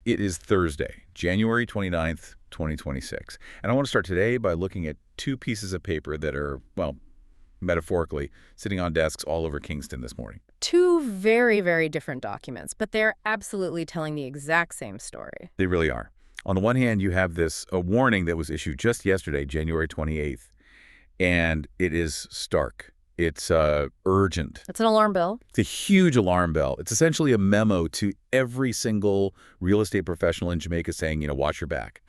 It is Thursday, January 29th, 2026. And I want to start today by looking at two pieces of paper that are, well, metaphorically, sitting on desks all over Kingston this morning. Two very, very different documents, but they're absolutely telling the exact same story. They really are. On the one hand, you have a warning that was issued just yesterday, January 28th, and it is stark. It's urgent. It's an alarm bell. It's a huge alarm bell. It's essentially a memo to every single real estate professional in Jamaica saying, watch your back.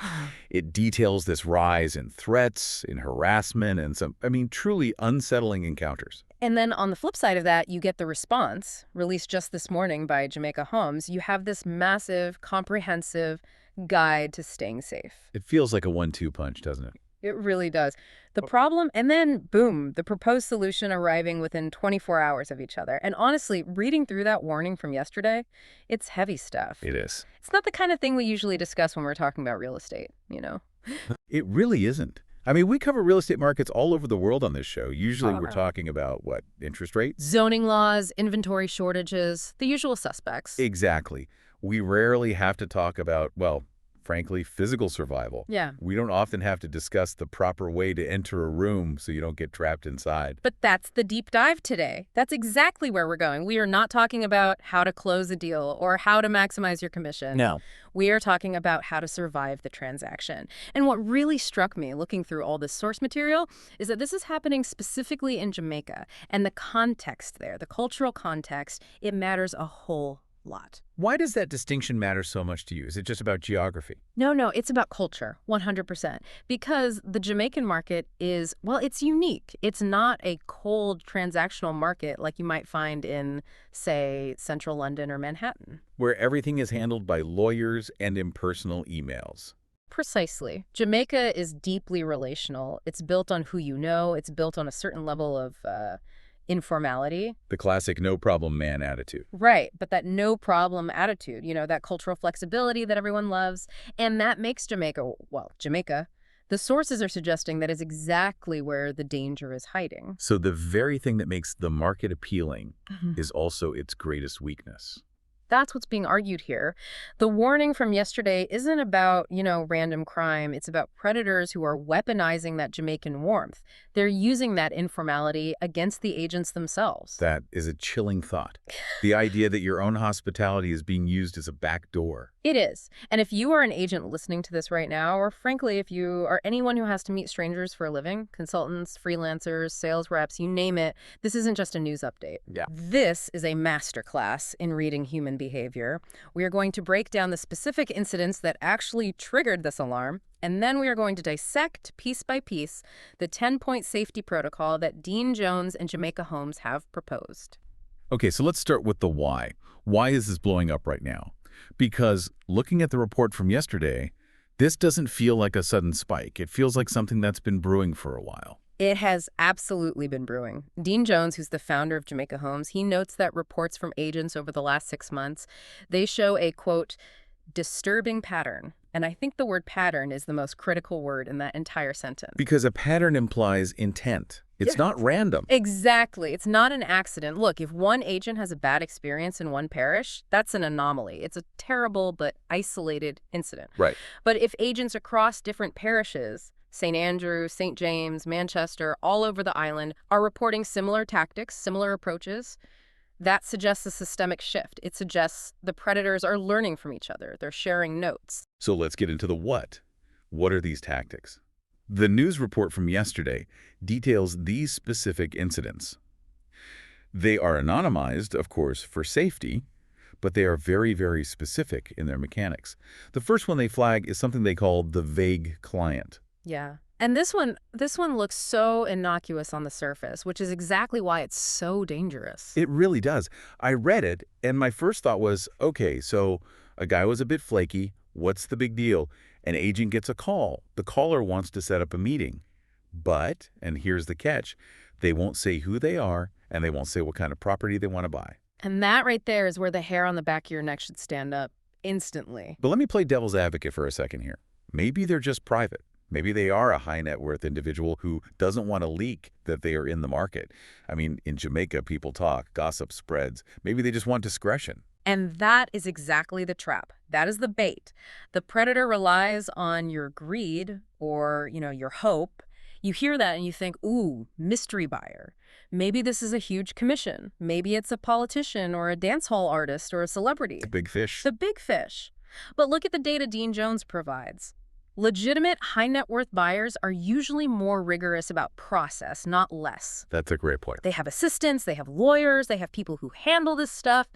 It details this rise in threats, in harassment, and some, truly unsettling encounters. And then on the flip side of that, you get the response, released just this morning by Jamaica Homes. You have this massive, comprehensive guide to staying safe. It feels like a 1-2 punch, doesn't it? It really does. The problem, and then boom, the proposed solution arriving within 24 hours of each other. And honestly, reading through that warning from yesterday, it's heavy stuff. It is. It's not the kind of thing we usually discuss when we're talking about real estate, It really isn't. We cover real estate markets all over the world on this show. Usually we're talking about, interest rates? Zoning laws, inventory shortages, the usual suspects. Exactly. We rarely have to talk about, frankly, physical survival. Yeah. We don't often have to discuss the proper way to enter a room so you don't get trapped inside. But that's the deep dive today. That's exactly where we're going. We are not talking about how to close a deal or how to maximize your commission. No. We are talking about how to survive the transaction. And what really struck me looking through all this source material is that this is happening specifically in Jamaica. And the context there, the cultural context, it matters a whole lot. Why does that distinction matter so much to you? Is it just about geography? No, it's about culture, 100%. Because the Jamaican market is, it's unique. It's not a cold transactional market like you might find in, say, central London or Manhattan. Where everything is handled by lawyers and impersonal emails. Precisely. Jamaica is deeply relational. It's built on who you know. It's built on a certain level of informality. The classic no-problem man attitude. Right, but that no-problem attitude, that cultural flexibility that everyone loves, and that makes Jamaica, the sources are suggesting that is exactly where the danger is hiding. So the very thing that makes the market appealing is also its greatest weakness. That's what's being argued here. The warning from yesterday isn't about, random crime. It's about predators who are weaponizing that Jamaican warmth. They're using that informality against the agents themselves. That is a chilling thought. The idea that your own hospitality is being used as a backdoor. It is. And if you are an agent listening to this right now, or frankly, if you are anyone who has to meet strangers for a living, consultants, freelancers, sales reps, you name it, this isn't just a news update. Yeah. This is a masterclass in reading human behavior. We are going to break down the specific incidents that actually triggered this alarm, and then we are going to dissect piece by piece the 10-point safety protocol that Dean Jones and Jamaica Homes have proposed. Okay, so let's start with the why. Why is this blowing up right now? Because looking at the report from yesterday, this doesn't feel like a sudden spike. It feels like something that's been brewing for a while. It has absolutely been brewing. Dean Jones, who's the founder of Jamaica Homes, he notes that reports from agents over the last 6 months, they show a, quote, disturbing pattern. And I think the word pattern is the most critical word in that entire sentence. Because a pattern implies intent. It's not random. Exactly. It's not an accident. Look, if one agent has a bad experience in one parish, that's an anomaly. It's a terrible but isolated incident. Right. But if agents across different parishes, St. Andrew, St. James, Manchester, all over the island, are reporting similar tactics, similar approaches, that suggests a systemic shift. It suggests the predators are learning from each other. They're sharing notes. So let's get into the what. What are these tactics? The news report from yesterday details these specific incidents. They are anonymized, of course, for safety, but they are very, very specific in their mechanics. The first one they flag is something they call the vague client. Yeah. And this one looks so innocuous on the surface, which is exactly why it's so dangerous. It really does. I read it, and my first thought was, okay, so a guy was a bit flaky. What's the big deal? An agent gets a call. The caller wants to set up a meeting. But, and here's the catch, they won't say who they are, and they won't say what kind of property they want to buy. And that right there is where the hair on the back of your neck should stand up instantly. But let me play devil's advocate for a second here. Maybe they're just private. Maybe they are a high net worth individual who doesn't want to leak that they are in the market. In Jamaica, people talk, gossip spreads. Maybe they just want discretion. And that is exactly the trap. That is the bait. The predator relies on your greed or, your hope. You hear that and you think, ooh, mystery buyer. Maybe this is a huge commission. Maybe it's a politician or a dance hall artist or a celebrity. The big fish. The big fish. But look at the data Dean Jones provides. Legitimate high net worth buyers are usually more rigorous about process, not less. That's a great point. They have assistants, they have lawyers, they have people who handle this stuff.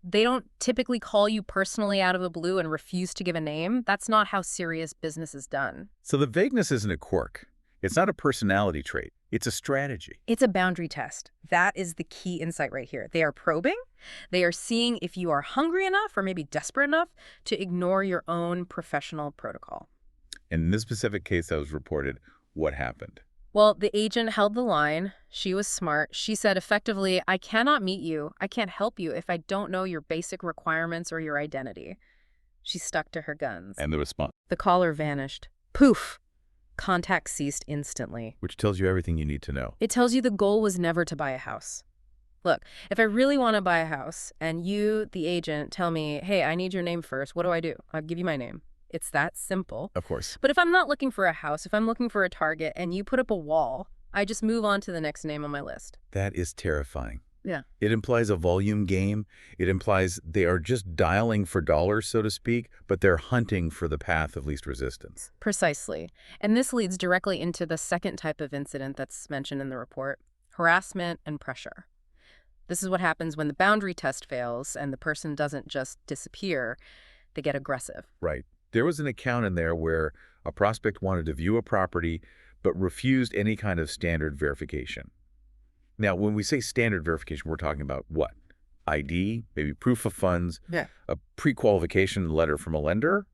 They don't typically call you personally out of the blue and refuse to give a name. That's not how serious business is done. So the vagueness isn't a quirk. It's not a personality trait. It's a strategy. It's a boundary test. That is the key insight right here. They are probing. They are seeing if you are hungry enough or maybe desperate enough to ignore your own professional protocol. In this specific case that was reported, what happened? Well, the agent held the line. She was smart. She said effectively, I cannot meet you. I can't help you if I don't know your basic requirements or your identity. She stuck to her guns. And the response? The caller vanished. Poof! Contact ceased instantly. Which tells you everything you need to know. It tells you the goal was never to buy a house. Look, if I really want to buy a house and you, the agent, tell me, hey, I need your name first, what do? I'll give you my name. It's that simple. Of course. But if I'm not looking for a house, if I'm looking for a target and you put up a wall, I just move on to the next name on my list. That is terrifying. Yeah. It implies a volume game. It implies they are just dialing for dollars, so to speak, but they're hunting for the path of least resistance. Precisely. And this leads directly into the second type of incident that's mentioned in the report, harassment and pressure. This is what happens when the boundary test fails and the person doesn't just disappear, they get aggressive. Right. There was an account in there where a prospect wanted to view a property but refused any kind of standard verification. Now, when we say standard verification, we're talking about what? ID, maybe proof of funds, a pre-qualification letter from a lender,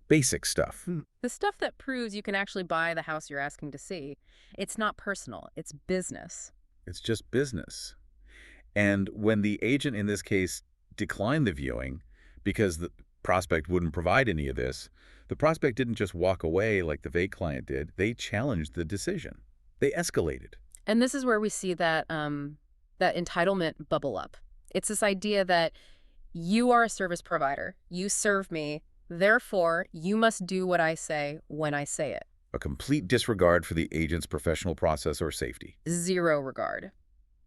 basic stuff. The stuff that proves you can actually buy the house you're asking to see. It's not personal, it's business. It's just business. And when the agent in this case declined the viewing because the prospect wouldn't provide any of this, the prospect didn't just walk away like the vague client did. They challenged the decision. They escalated. And this is where we see that that entitlement bubble up. It's this idea that you are a service provider. You serve me. Therefore, you must do what I say when I say it. A complete disregard for the agent's professional process or safety. Zero regard.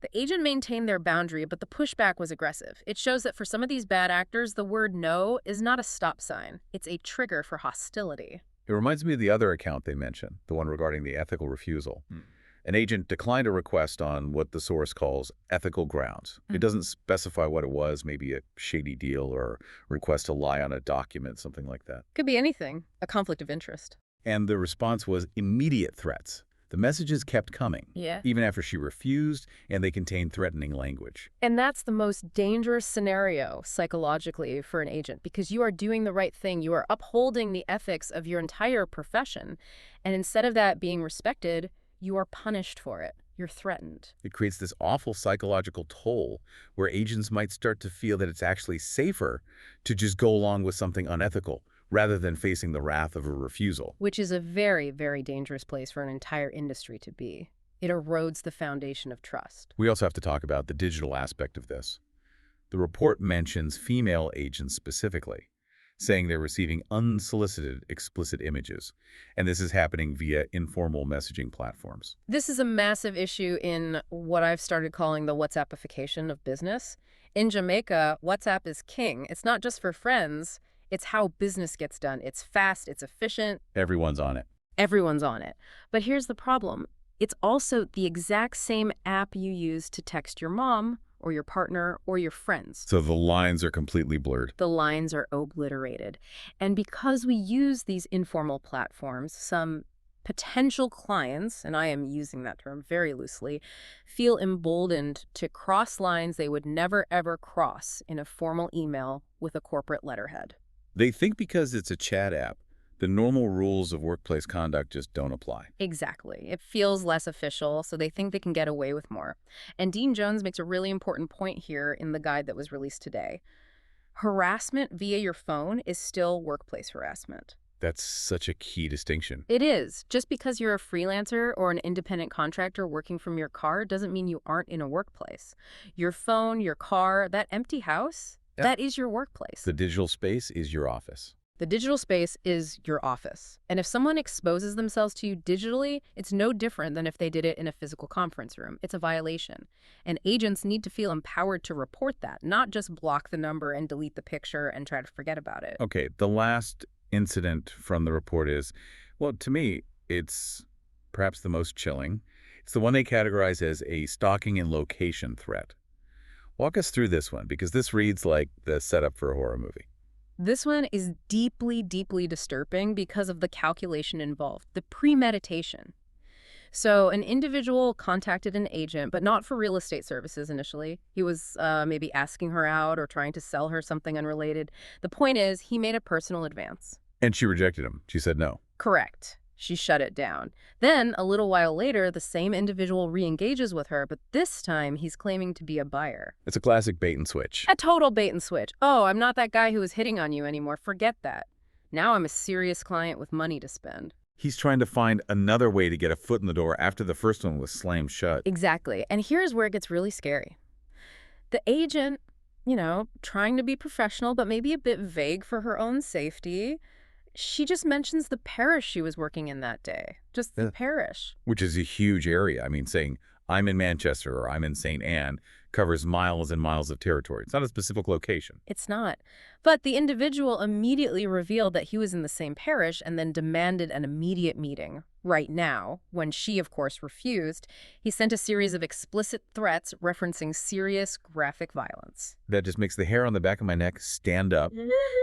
The agent maintained their boundary, but the pushback was aggressive. It shows that for some of these bad actors, the word no is not a stop sign. It's a trigger for hostility. It reminds me of the other account they mentioned, the one regarding the ethical refusal. An agent declined a request on what the source calls ethical grounds. It doesn't specify what it was, maybe a shady deal or a request to lie on a document, something like that. Could be anything, a conflict of interest. And the response was immediate threats. The messages kept coming, even after she refused, and they contained threatening language. And that's the most dangerous scenario psychologically for an agent, because you are doing the right thing. You are upholding the ethics of your entire profession. And instead of that being respected, you are punished for it. You're threatened. It creates this awful psychological toll where agents might start to feel that it's actually safer to just go along with something unethical rather than facing the wrath of a refusal. Which is a very, very dangerous place for an entire industry to be. It erodes the foundation of trust. We also have to talk about the digital aspect of this. The report mentions female agents specifically, saying they're receiving unsolicited explicit images, and this is happening via informal messaging platforms. This is a massive issue in what I've started calling the WhatsAppification of business. In Jamaica, WhatsApp is king. It's not just for friends. It's how business gets done. It's fast, it's efficient. Everyone's on it. Everyone's on it. But here's the problem. It's also the exact same app you use to text your mom or your partner or your friends. So the lines are completely blurred. The lines are obliterated. And because we use these informal platforms, some potential clients, and I am using that term very loosely, feel emboldened to cross lines they would never ever cross in a formal email with a corporate letterhead. They think because it's a chat app, the normal rules of workplace conduct just don't apply. Exactly. It feels less official, so they think they can get away with more. And Dean Jones makes a really important point here in the guide that was released today. Harassment via your phone is still workplace harassment. That's such a key distinction. It is. Just because you're a freelancer or an independent contractor working from your car doesn't mean you aren't in a workplace. Your phone, your car, that empty house, Yeah. That is your workplace. The digital space is your office. The digital space is your office. And if someone exposes themselves to you digitally, it's no different than if they did it in a physical conference room. It's a violation. And agents need to feel empowered to report that, not just block the number and delete the picture and try to forget about it. Okay, the last incident from the report is, well, to me, it's perhaps the most chilling. It's the one they categorize as a stalking and location threat. Walk us through this one, because this reads like the setup for a horror movie. This one is deeply, deeply disturbing because of the calculation involved, the premeditation. So an individual contacted an agent, but not for real estate services initially. He was maybe asking her out or trying to sell her something unrelated. The point is, he made a personal advance. And she rejected him. She said no. Correct. She shut it down. Then, a little while later, the same individual re-engages with her, but this time he's claiming to be a buyer. It's a classic bait and switch. A total bait and switch. Oh, I'm not that guy who was hitting on you anymore. Forget that. Now I'm a serious client with money to spend. He's trying to find another way to get a foot in the door after the first one was slammed shut. Exactly. And here's where it gets really scary. The agent, trying to be professional, but maybe a bit vague for her own safety, she just mentions the parish she was working in that day. Just the parish. Which is a huge area. I mean, saying, I'm in Manchester or I'm in St. Anne covers miles and miles of territory. It's not a specific location. It's not. But the individual immediately revealed that he was in the same parish and then demanded an immediate meeting right now. When she, of course, refused, he sent a series of explicit threats referencing serious graphic violence. That just makes the hair on the back of my neck stand up.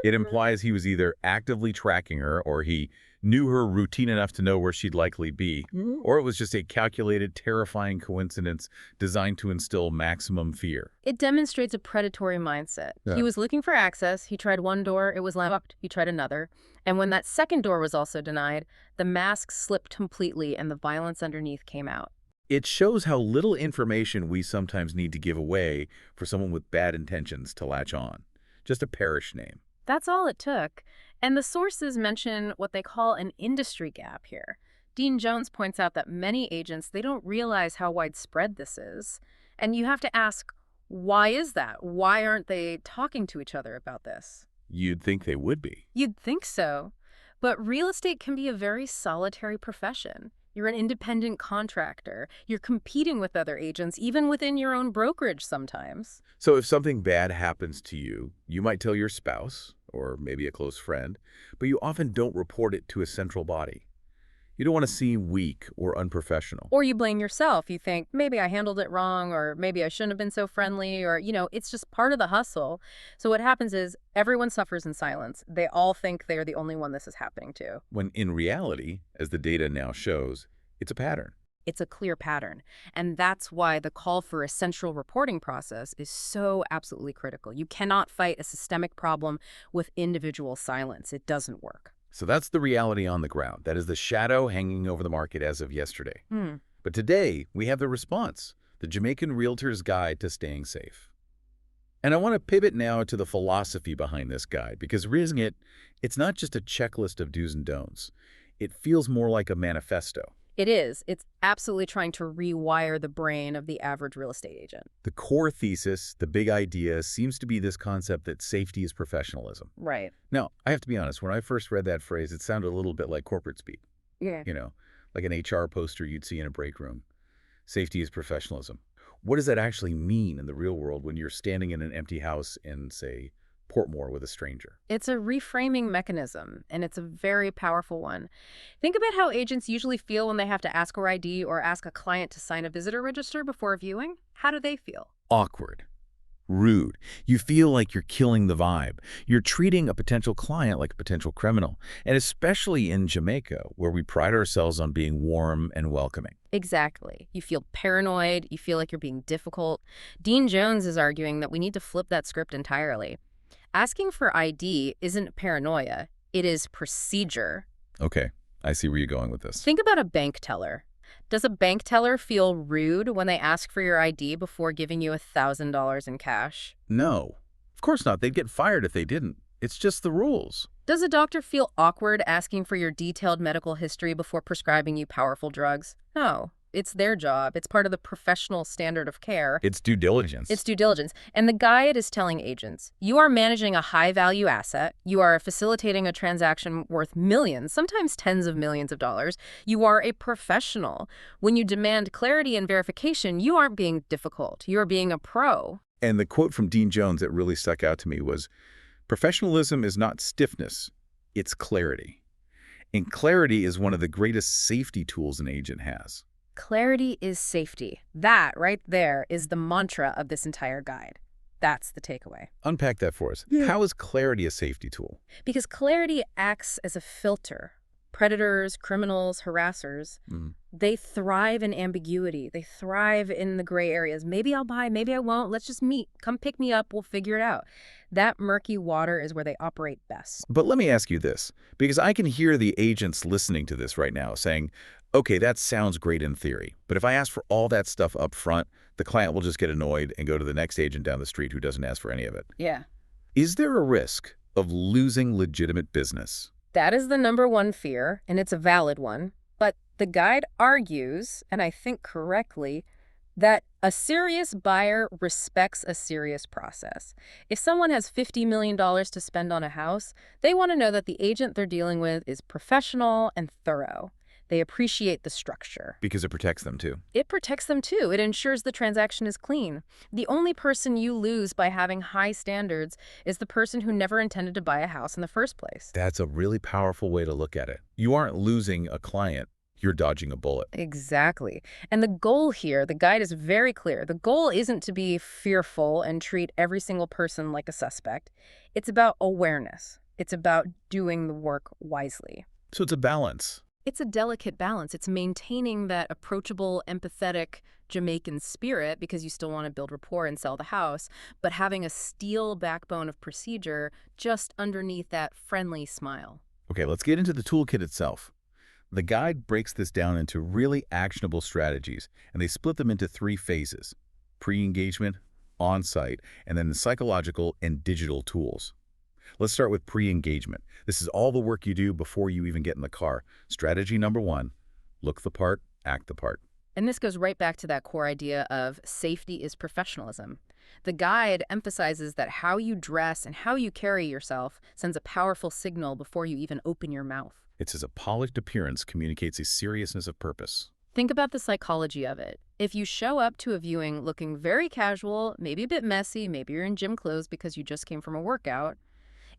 It implies he was either actively tracking her or he knew her routine enough to know where she'd likely be, or it was just a calculated, terrifying coincidence designed to instill maximum fear. It demonstrates a predatory mindset. Yeah. He was looking for access. He tried one door. It was locked. He tried another. And when that second door was also denied, the mask slipped completely and the violence underneath came out. It shows how little information we sometimes need to give away for someone with bad intentions to latch on. Just a parish name. That's all it took. And the sources mention what they call an industry gap here. Dean Jones points out that many agents, they don't realize how widespread this is. And you have to ask, why is that? Why aren't they talking to each other about this? You'd think they would be. You'd think so. But real estate can be a very solitary profession. You're an independent contractor. You're competing with other agents, even within your own brokerage sometimes. So if something bad happens to you, you might tell your spouse, or maybe a close friend, but you often don't report it to a central body. You don't want to seem weak or unprofessional. Or you blame yourself. You think, maybe I handled it wrong, or maybe I shouldn't have been so friendly, or, it's just part of the hustle. So what happens is everyone suffers in silence. They all think they're the only one this is happening to. When in reality, as the data now shows, it's a pattern. It's a clear pattern. And that's why the call for a central reporting process is so absolutely critical. You cannot fight a systemic problem with individual silence. It doesn't work. So that's the reality on the ground. That is the shadow hanging over the market as of yesterday. But today, we have the response, the Jamaican Realtor's Guide to Staying Safe. And I want to pivot now to the philosophy behind this guide, because reading it, it's not just a checklist of do's and don'ts. It feels more like a manifesto. It is. It's absolutely trying to rewire the brain of the average real estate agent. The core thesis, the big idea, seems to be this concept that safety is professionalism. Right. Now, I have to be honest, when I first read that phrase, it sounded a little bit like corporate speak. Yeah. Like an HR poster you'd see in a break room. Safety is professionalism. What does that actually mean in the real world when you're standing in an empty house in, say, Portmore with a stranger? It's a reframing mechanism, and it's a very powerful one. Think about how agents usually feel when they have to ask for ID or ask a client to sign a visitor register before viewing. How do they feel? Awkward. Rude. You feel like you're killing the vibe. You're treating a potential client like a potential criminal. And especially in Jamaica, where we pride ourselves on being warm and welcoming. Exactly. You feel paranoid. You feel like you're being difficult. Dean Jones is arguing that we need to flip that script entirely. Asking for ID isn't paranoia. It is procedure. Okay, I see where you're going with this. Think about a bank teller. Does a bank teller feel rude when they ask for your ID before giving you $1,000 in cash? No, of course not. They'd get fired if they didn't. It's just the rules. Does a doctor feel awkward asking for your detailed medical history before prescribing you powerful drugs? No, It's their job. It's part of the professional standard of care. It's due diligence. It's due diligence. And the guide is telling agents, you are managing a high-value asset. You are facilitating a transaction worth millions, sometimes tens of millions of dollars. You are a professional. When you demand clarity and verification, you aren't being difficult. You are being a pro. And the quote from Dean Jones that really stuck out to me was, "Professionalism is not stiffness, it's clarity." And clarity is one of the greatest safety tools an agent has. Clarity is safety. That right there is the mantra of this entire guide. That's the takeaway. Unpack that for us. How is clarity a safety tool? Because clarity acts as a filter. Predators, criminals, harassers, they thrive in ambiguity. They thrive in the gray areas. Maybe I'll buy, maybe I won't. Let's just meet. Come pick me up. We'll figure it out. That murky water is where they operate best. But let me ask you this, because I can hear the agents listening to this right now saying, okay, that sounds great in theory, but if I ask for all that stuff up front, the client will just get annoyed and go to the next agent down the street who doesn't ask for any of it. Yeah. Is there a risk of losing legitimate business? That is the number one fear, and it's a valid one. But the guide argues, and I think correctly, that a serious buyer respects a serious process. If someone has $50 million to spend on a house, they want to know that the agent they're dealing with is professional and thorough. They appreciate the structure. Because it protects them too. It protects them too. It ensures the transaction is clean. The only person you lose by having high standards is the person who never intended to buy a house in the first place. That's a really powerful way to look at it. You aren't losing a client, you're dodging a bullet. Exactly. And the goal here, the guide is very clear. The goal isn't to be fearful and treat every single person like a suspect. It's about awareness. It's about doing the work wisely. So it's a balance. It's a delicate balance. It's maintaining that approachable, empathetic Jamaican spirit because you still want to build rapport and sell the house, but having a steel backbone of procedure just underneath that friendly smile. Okay, let's get into the toolkit itself. The guide breaks this down into really actionable strategies, and they split them into 3 phases: pre-engagement, on-site, and then the psychological and digital tools. Let's start with pre-engagement. This is all the work you do before you even get in the car. Strategy number 1, look the part, act the part. And this goes right back to that core idea of safety is professionalism. The guide emphasizes that how you dress and how you carry yourself sends a powerful signal before you even open your mouth. It says a polished appearance communicates a seriousness of purpose. Think about the psychology of it. If you show up to a viewing looking very casual, maybe a bit messy, maybe you're in gym clothes because you just came from a workout,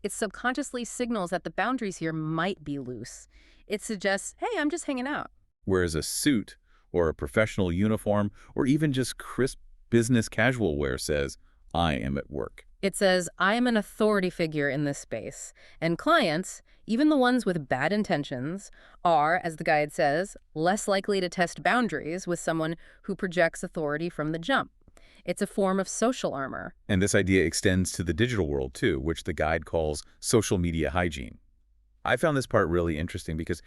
it subconsciously signals that the boundaries here might be loose. It suggests, hey, I'm just hanging out. Whereas a suit or a professional uniform or even just crisp business casual wear says, I am at work. It says, I am an authority figure in this space. And clients, even the ones with bad intentions, are, as the guide says, less likely to test boundaries with someone who projects authority from the jump. It's a form of social armor. And this idea extends to the digital world too, which the guide calls social media hygiene. I found this part really interesting because,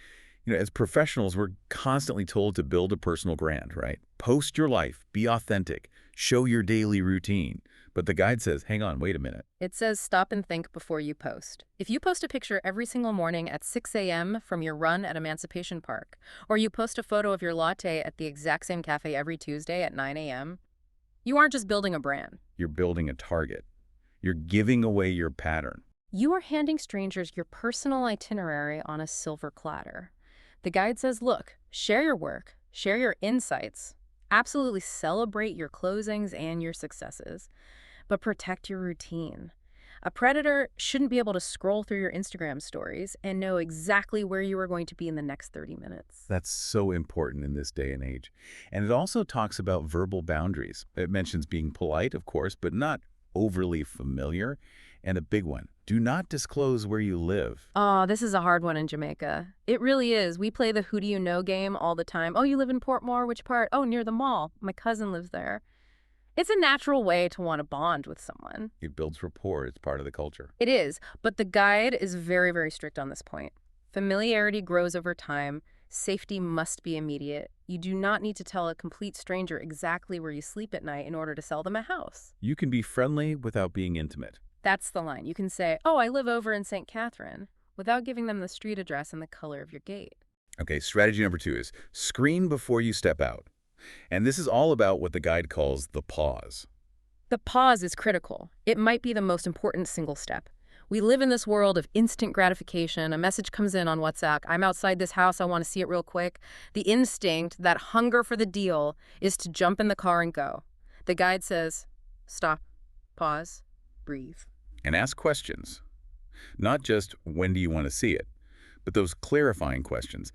as professionals, we're constantly told to build a personal brand, right? Post your life, be authentic, show your daily routine. But the guide says, hang on, wait a minute. It says stop and think before you post. If you post a picture every single morning at 6 a.m. from your run at Emancipation Park, or you post a photo of your latte at the exact same cafe every Tuesday at 9 a.m., you aren't just building a brand. You're building a target. You're giving away your pattern. You are handing strangers your personal itinerary on a silver platter. The guide says, look, share your work, share your insights, absolutely celebrate your closings and your successes, but protect your routine. A predator shouldn't be able to scroll through your Instagram stories and know exactly where you are going to be in the next 30 minutes. That's so important in this day and age. And it also talks about verbal boundaries. It mentions being polite, of course, but not overly familiar. And a big one, do not disclose where you live. Oh, this is a hard one in Jamaica. It really is. We play the who do you know game all the time. Oh, you live in Portmore? Which part? Oh, near the mall. My cousin lives there. It's a natural way to want to bond with someone. It builds rapport. It's part of the culture. It is, but the guide is very, very strict on this point. Familiarity grows over time. Safety must be immediate. You do not need to tell a complete stranger exactly where you sleep at night in order to sell them a house. You can be friendly without being intimate. That's the line. You can say, oh, I live over in St. Catherine, without giving them the street address and the color of your gate. Okay, strategy number 2 is screen before you step out. And this is all about what the guide calls the pause. The pause is critical. It might be the most important single step. We live in this world of instant gratification. A message comes in on WhatsApp. I'm outside this house. I want to see it real quick. The instinct, that hunger for the deal, is to jump in the car and go. The guide says, stop, pause, breathe. And ask questions. Not just, when do you want to see it? But those clarifying questions.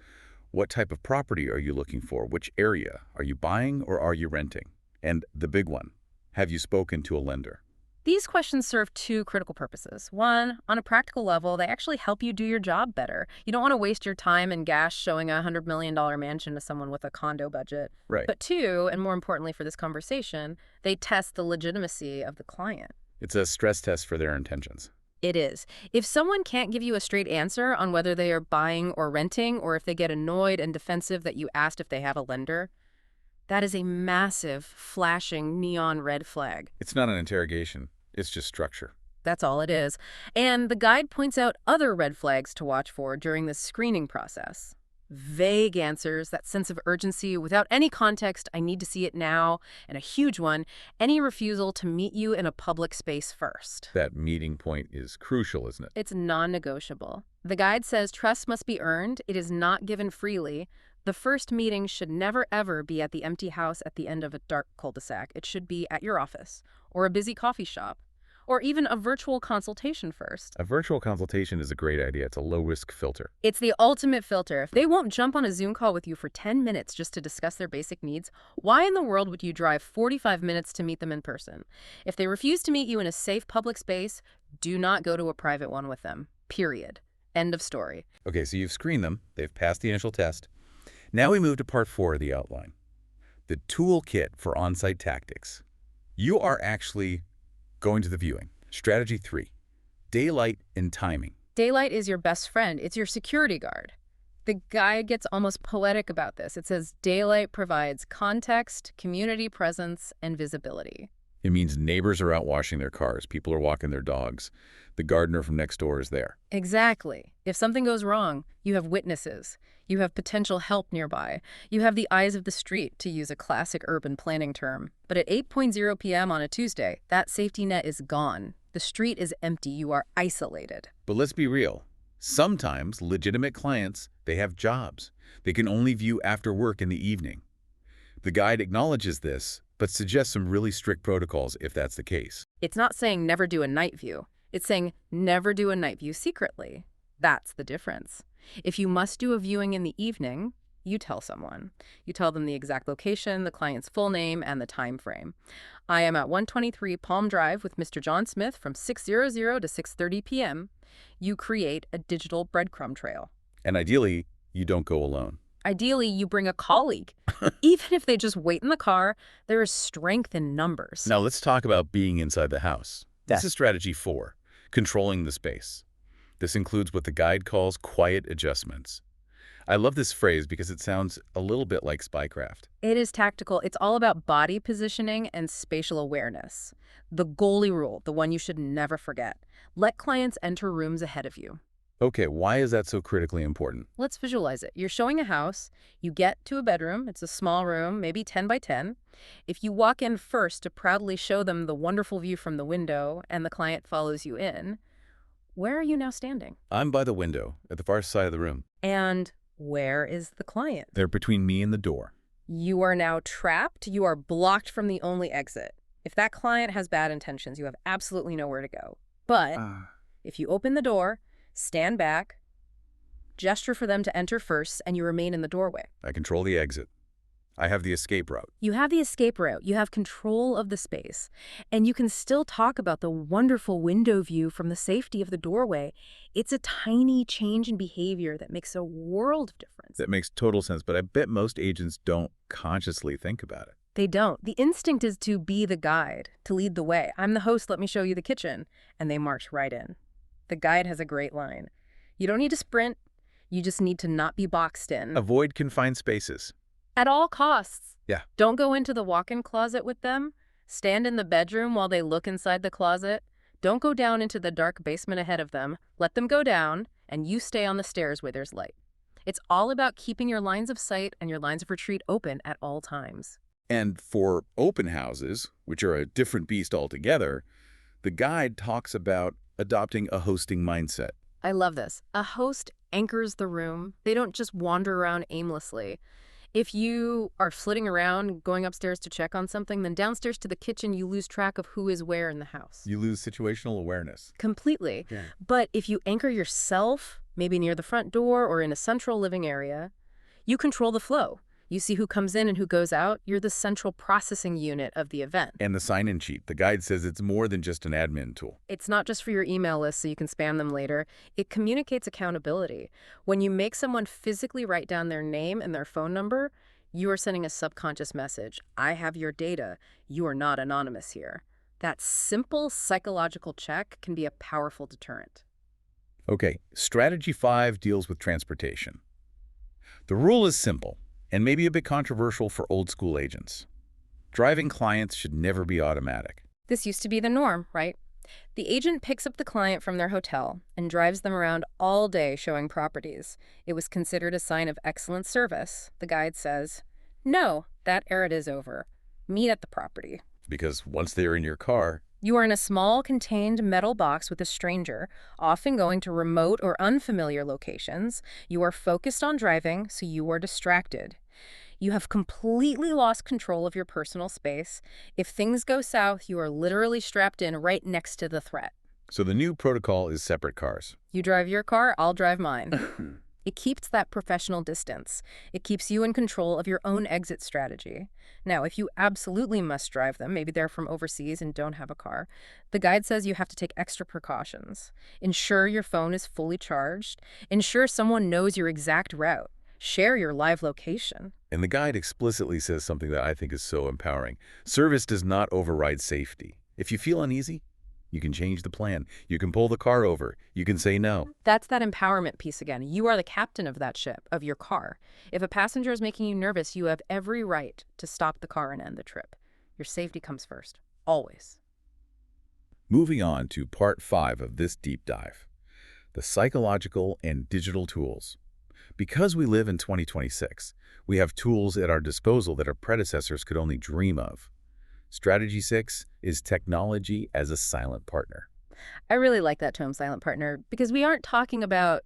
What type of property are you looking for? Which area? Are you buying or are you renting? And the big one, have you spoken to a lender? These questions serve two critical purposes. One, on a practical level, they actually help you do your job better. You don't want to waste your time and gas showing a $100 million mansion to someone with a condo budget. Right. But two, and more importantly for this conversation, they test the legitimacy of the client. It's a stress test for their intentions. It is. If someone can't give you a straight answer on whether they are buying or renting, or if they get annoyed and defensive that you asked if they have a lender, that is a massive, flashing neon red flag. It's not an interrogation. It's just structure. That's all it is. And the guide points out other red flags to watch for during the screening process. Vague answers, that sense of urgency without any context, I need to see it now, and a huge one, any refusal to meet you in a public space first. That meeting point is crucial, isn't it? It's non-negotiable. The guide says trust must be earned. It is not given freely. The first meeting should never, ever be at the empty house at the end of a dark cul-de-sac. It should be at your office, or a busy coffee shop, or even a virtual consultation first. A virtual consultation is a great idea. It's a low-risk filter. It's the ultimate filter. If they won't jump on a Zoom call with you for 10 minutes just to discuss their basic needs, why in the world would you drive 45 minutes to meet them in person? If they refuse to meet you in a safe public space, do not go to a private one with them. Period. End of story. Okay, so you've screened them. They've passed the initial test. Now we move to part 4 of the outline, the toolkit for on-site tactics. You are actually going to the viewing. Strategy 3, daylight and timing. Daylight is your best friend. It's your security guard. The guide gets almost poetic about this. It says daylight provides context, community presence, and visibility. It means neighbors are out washing their cars. People are walking their dogs. The gardener from next door is there. Exactly. If something goes wrong, you have witnesses. You have potential help nearby. You have the eyes of the street, to use a classic urban planning term. But at 8:00 p.m. on a Tuesday, that safety net is gone. The street is empty. You are isolated. But let's be real. Sometimes legitimate clients, they have jobs. They can only view after work in the evening. The guide acknowledges this, but suggests some really strict protocols if that's the case. It's not saying never do a night view. It's saying never do a night view secretly. That's the difference. If you must do a viewing in the evening, you tell someone. You tell them the exact location, the client's full name, and the time frame. I am at 123 Palm Drive with Mr. John Smith from 6:00 to 6:30 p.m. You create a digital breadcrumb trail. And ideally, you don't go alone. Ideally, you bring a colleague. Even if they just wait in the car, there is strength in numbers. Now let's talk about being inside the house. This is strategy 4, controlling the space. This includes what the guide calls quiet adjustments. I love this phrase because it sounds a little bit like spycraft. It is tactical. It's all about body positioning and spatial awareness. The goalie rule, the one you should never forget. Let clients enter rooms ahead of you. Okay, why is that so critically important? Let's visualize it. You're showing a house. You get to a bedroom. It's a small room, maybe 10 by 10. If you walk in first to proudly show them the wonderful view from the window and the client follows you in, where are you now standing? I'm by the window, at the far side of the room. And where is the client? They're between me and the door. You are now trapped. You are blocked from the only exit. If that client has bad intentions, you have absolutely nowhere to go. But if you open the door, stand back, gesture for them to enter first, and you remain in the doorway. I control the exit. I have the escape route. You have the escape route. You have control of the space. And you can still talk about the wonderful window view from the safety of the doorway. It's a tiny change in behavior that makes a world of difference. That makes total sense, but I bet most agents don't consciously think about it. They don't. The instinct is to be the guide, to lead the way. I'm the host, let me show you the kitchen. And they march right in. The guide has a great line. You don't need to sprint. You just need to not be boxed in. Avoid confined spaces. At all costs. Yeah. Don't go into the walk-in closet with them. Stand in the bedroom while they look inside the closet. Don't go down into the dark basement ahead of them. Let them go down, and you stay on the stairs where there's light. It's all about keeping your lines of sight and your lines of retreat open at all times. And for open houses, which are a different beast altogether, the guide talks about adopting a hosting mindset. I love this. A host anchors the room. They don't just wander around aimlessly. If you are flitting around, going upstairs to check on something, then downstairs to the kitchen, you lose track of who is where in the house. You lose situational awareness. Completely. Yeah. But if you anchor yourself, maybe near the front door or in a central living area, you control the flow. You see who comes in and who goes out. You're the central processing unit of the event. And the sign-in sheet. The guide says it's more than just an admin tool. It's not just for your email list so you can spam them later. It communicates accountability. When you make someone physically write down their name and their phone number, you are sending a subconscious message. I have your data. You are not anonymous here. That simple psychological check can be a powerful deterrent. Okay, strategy 5 deals with transportation. The rule is simple, and maybe a bit controversial for old-school agents. Driving clients should never be automatic. This used to be the norm, right? The agent picks up the client from their hotel and drives them around all day showing properties. It was considered a sign of excellent service. The guide says, no, that era is over. Meet at the property. Because once they're in your car, You are in a small, contained metal box with a stranger, often going to remote or unfamiliar locations. You are focused on driving, so you are distracted. You have completely lost control of your personal space. If things go south, you are literally strapped in right next to the threat. so the new protocol is separate cars. You drive your car, I'll drive mine. It keeps that professional distance. It keeps you in control of your own exit strategy. Now, if you absolutely must drive them, maybe they're from overseas and don't have a car, the guide says you have to take extra precautions. Ensure your phone is fully charged. Ensure someone knows your exact route. Share your live location. And the guide explicitly says something that I think is so empowering. Service does not override safety. If you feel uneasy, you can change the plan. You can pull the car over. You can say no. That's that empowerment piece again. You are the captain of that ship, of your car. If a passenger is making you nervous, you have every right to stop the car and end the trip. Your safety comes first, always. Moving on to part 5 of this deep dive, the psychological and digital tools. Because we live in 2026, we have tools at our disposal that our predecessors could only dream of. Strategy 6 is technology as a silent partner. I really like that term, silent partner, because we aren't talking about,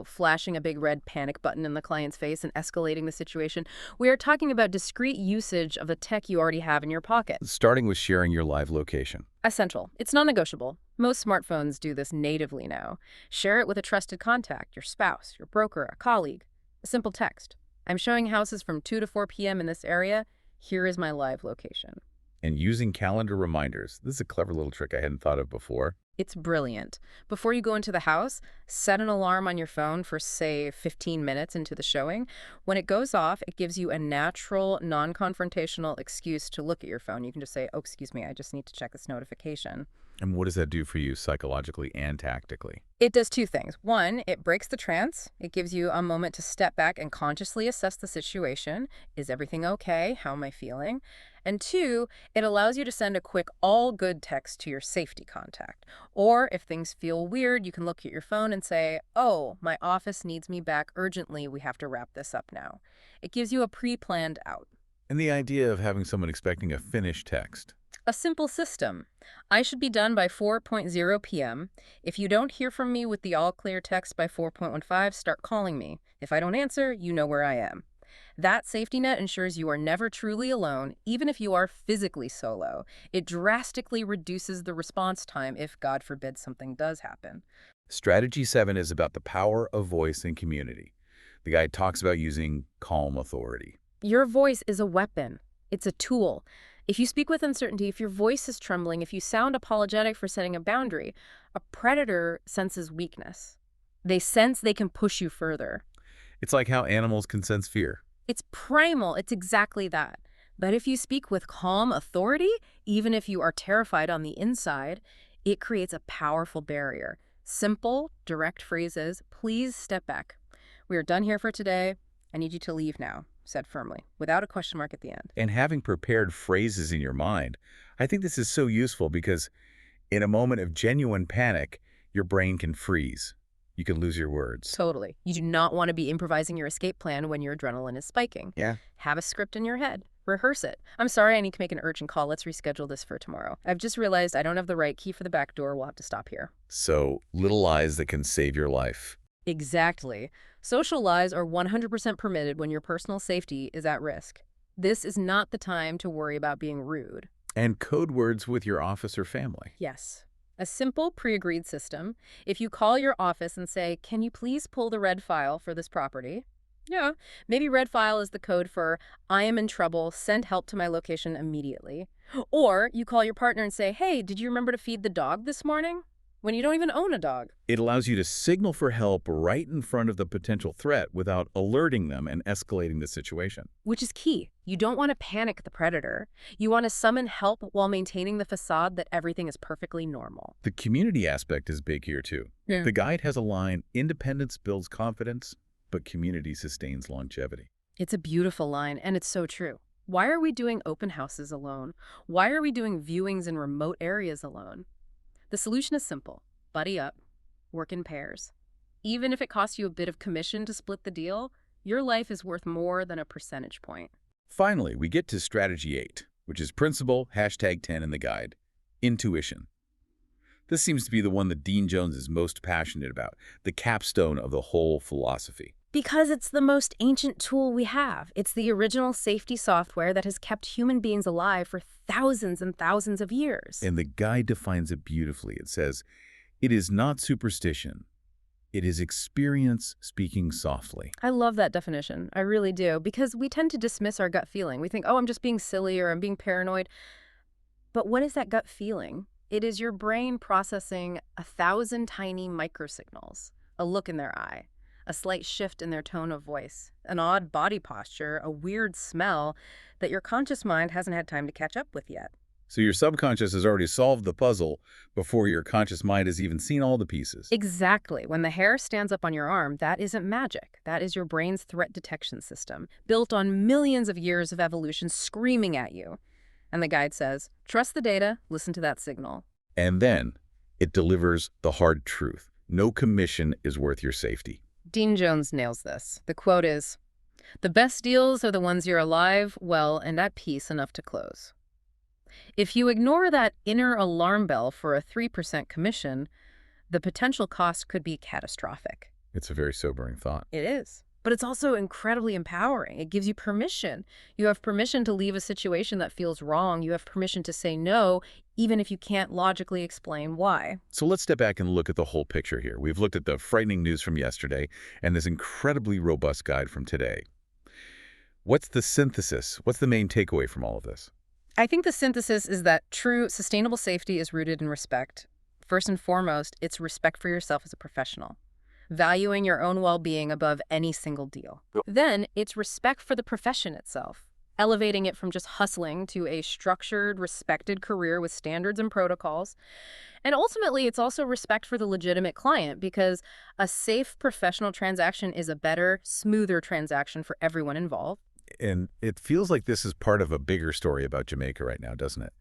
flashing a big red panic button in the client's face and escalating the situation. We are talking about discreet usage of the tech you already have in your pocket. Starting with sharing your live location. Essential. It's non-negotiable. Most smartphones do this natively now. Share it with a trusted contact, your spouse, your broker, a colleague. A simple text. I'm showing houses from 2 to 4 p.m. in this area. Here is my live location. And using calendar reminders. This is a clever little trick I hadn't thought of before. It's brilliant. Before you go into the house, set an alarm on your phone for, say, 15 minutes into the showing. When it goes off, it gives you a natural, non-confrontational excuse to look at your phone. You can just say, oh, excuse me, I just need to check this notification. And what does that do for you psychologically and tactically? It does two things. One, it breaks the trance. It gives you a moment to step back and consciously assess the situation. Is everything okay? How am I feeling? And two, it allows you to send a quick all good text to your safety contact. Or if things feel weird, you can look at your phone and say, oh, my office needs me back urgently. We have to wrap this up now. It gives you a pre-planned out. And the idea of having someone expecting a finished text. A simple system. I should be done by 4:00 p.m. If you don't hear from me with the all-clear text by 4:15, start calling me. If I don't answer, you know where I am. That safety net ensures you are never truly alone, even if you are physically solo. It drastically reduces the response time if, God forbid, something does happen. Strategy 7 is about the power of voice and community. The guide talks about using calm authority. Your voice is a weapon. It's a tool. If you speak with uncertainty, if your voice is trembling, if you sound apologetic for setting a boundary, a predator senses weakness. They sense they can push you further. It's like how animals can sense fear. It's primal. It's exactly that. But if you speak with calm authority, even if you are terrified on the inside, it creates a powerful barrier. Simple, direct phrases. Please step back. We are done here for today. I need you to leave now, said firmly, without a question mark at the end. And having prepared phrases in your mind, I think this is so useful because in a moment of genuine panic, your brain can freeze. You can lose your words. Totally. You do not want to be improvising your escape plan when your adrenaline is spiking. Yeah. Have a script in your head. Rehearse it. I'm sorry, I need to make an urgent call. Let's reschedule this for tomorrow. I've just realized I don't have the right key for the back door. We'll have to stop here. So, little lies that can save your life. Exactly. Social lies are 100% permitted when your personal safety is at risk. This is not the time to worry about being rude. And code words with your office or family. Yes. A simple pre-agreed system. If you call your office and say, "Can you please pull the red file for this property?" Yeah, maybe red file is the code for "I am in trouble, send help to my location immediately." Or you call your partner and say, "Hey, did you remember to feed the dog this morning?" When you don't even own a dog. It allows you to signal for help right in front of the potential threat without alerting them and escalating the situation. Which is key. You don't want to panic the predator. You want to summon help while maintaining the facade that everything is perfectly normal. The community aspect is big here too. Yeah. The guide has a line, "Independence builds confidence, but community sustains longevity." It's a beautiful line, and it's so true. Why are we doing open houses alone? Why are we doing viewings in remote areas alone? The solution is simple. Buddy up. Work in pairs. Even if it costs you a bit of commission to split the deal, your life is worth more than a percentage point. Finally, we get to strategy 8, which is principle, #10 in the guide, intuition. This seems to be the one that Dean Jones is most passionate about, the capstone of the whole philosophy. Because it's the most ancient tool we have. It's the original safety software that has kept human beings alive for thousands and thousands of years. And the guide defines it beautifully. It says, "It is not superstition. It is experience speaking softly." I love that definition. I really do. Because we tend to dismiss our gut feeling. We think, oh, I'm just being silly or I'm being paranoid. But what is that gut feeling? It is your brain processing 1,000 tiny microsignals. A look in their eye, a slight shift in their tone of voice, an odd body posture, a weird smell that your conscious mind hasn't had time to catch up with yet. So your subconscious has already solved the puzzle before your conscious mind has even seen all the pieces. Exactly. When the hair stands up on your arm, that isn't magic. That is your brain's threat detection system, built on millions of years of evolution screaming at you. And the guide says, trust the data, listen to that signal. And then it delivers the hard truth. No commission is worth your safety. Dean Jones nails this. The quote is, "The best deals are the ones you're alive, well, and at peace enough to close." If you ignore that inner alarm bell for a 3% commission, the potential cost could be catastrophic. It's a very sobering thought. It is. But it's also incredibly empowering. It gives you permission. You have permission to leave a situation that feels wrong. You have permission to say no, even if you can't logically explain why. So let's step back and look at the whole picture here. We've looked at the frightening news from yesterday and this incredibly robust guide from today. What's the synthesis? What's the main takeaway from all of this? I think the synthesis is that true sustainable safety is rooted in respect. First and foremost, it's respect for yourself as a professional, valuing your own well-being above any single deal. Then it's respect for the profession itself, elevating it from just hustling to a structured, respected career with standards and protocols. And ultimately, it's also respect for the legitimate client, because a safe professional transaction is a better, smoother transaction for everyone involved. And it feels like this is part of a bigger story about Jamaica right now, doesn't it?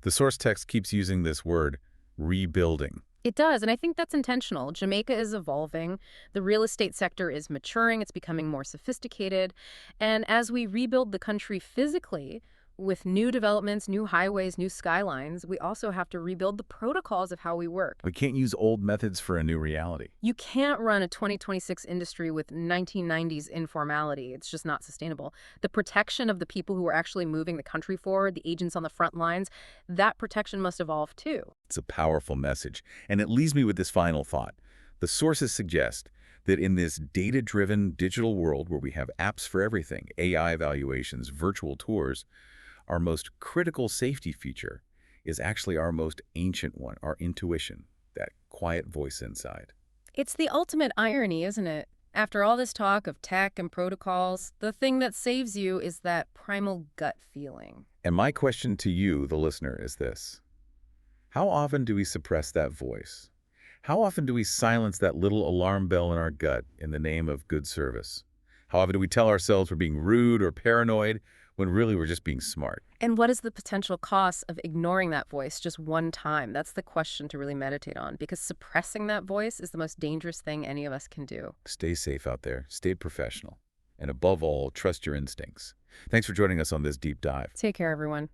The source text keeps using this word, rebuilding. It does, and I think that's intentional. Jamaica is evolving. The real estate sector is maturing. It's becoming more sophisticated. And as we rebuild the country physically, with new developments, new highways, new skylines, we also have to rebuild the protocols of how we work. We can't use old methods for a new reality. You can't run a 2026 industry with 1990s informality. It's just not sustainable. The protection of the people who are actually moving the country forward, the agents on the front lines, that protection must evolve too. It's a powerful message. And it leaves me with this final thought. The sources suggest that in this data-driven digital world where we have apps for everything, AI evaluations, virtual tours, our most critical safety feature is actually our most ancient one, our intuition, that quiet voice inside. It's the ultimate irony, isn't it? After all this talk of tech and protocols, the thing that saves you is that primal gut feeling. And my question to you, the listener, is this. How often do we suppress that voice? How often do we silence that little alarm bell in our gut in the name of good service? How often do we tell ourselves we're being rude or paranoid when really we're just being smart. And what is the potential cost of ignoring that voice just one time? That's the question to really meditate on, because suppressing that voice is the most dangerous thing any of us can do. Stay safe out there, stay professional, and above all, trust your instincts. Thanks for joining us on this deep dive. Take care, everyone.